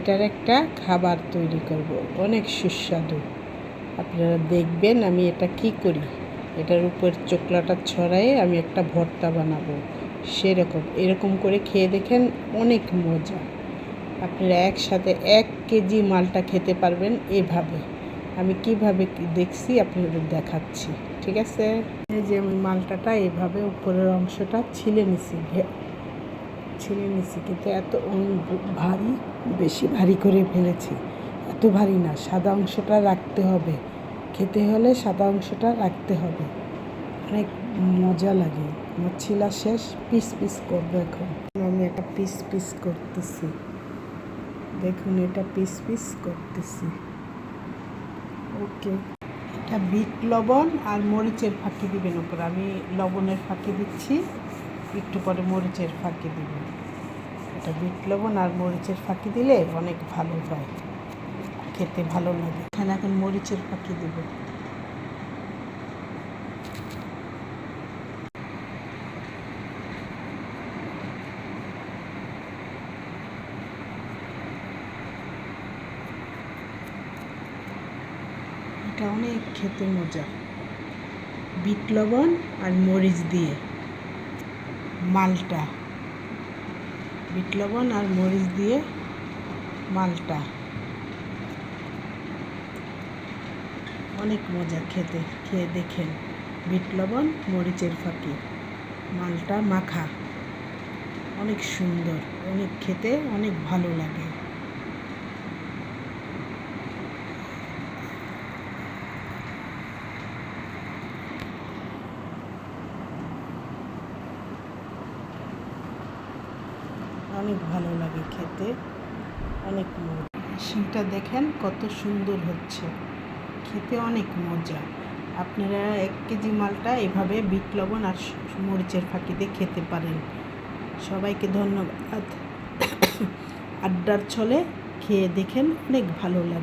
এটার একটা খাবার তৈরি করব, অনেক সুস্বাদু। আপনারা দেখবেন আমি এটা কি করি। এটার উপর চোকলাটা ছড়ায়ে আমি একটা ভর্তা বানাবো, এরকম করে খেয়ে দেখেন, অনেক মজা। আপনারা একসাথে 1 কেজি মালটা খেতে পারবেন এভাবে। আমি কিভাবে দেখছি আপনাদের দেখাচ্ছি, ঠিক আছে? এই যে আমি মালটাটা এভাবে উপরের অংশটা ছিলে নিছি, কিন্তু এত ভারী, বেশি ভারী করে ফেলেছি। এত ভারী না, সাদা অংশটা রাখতে হবে। খেতে হলে সাদা অংশটা রাখতে হবে, অনেক মজা লাগে। আমার ছিলা শেষ, পিস পিস করবো এখন। আমি একটা পিস পিস করতেছি, দেখুন এটা পিস পিস করতেছি। ওকে, এটা বিট লবণ আর মরিচের ফাঁকি দিবেন উপর। আমি লবণের ফাঁকি দিচ্ছি, একটু পরে মরিচের ফাঁকি দিব। এটা বিট লবণ আর মরিচের ফাঁকি দিলে অনেক ভালো হয়, খেতে ভালো লাগে। এখানে এখন মরিচের ফাঁকি দিব। এটা অনেক খেতে মজা, বিট লবণ আর মরিচ দিয়ে মালটা, বিট লবণ আর মরিচ দিয়ে মালটা অনেক মজা খেতে। খেয়ে দেখেন, বিট লবণ মরিচের ফাঁকি মালটা মাখা, অনেক সুন্দর, অনেক খেতে অনেক ভালো লাগে। অনেক ভালো লাগে খেতে, অনেক মজা। মেশিনটা দেখেন কত সুন্দর হচ্ছে, খেতে অনেক মজা। আপনারা 1 কেজি মালটা এভাবে বিট লবণ আর মরিচের ফাঁকি দিয়ে খেতে পারেন। সবাইকে ধন্যবাদ। আড্ডার ছলে খেয়ে দেখেন, অনেক ভালো লাগে।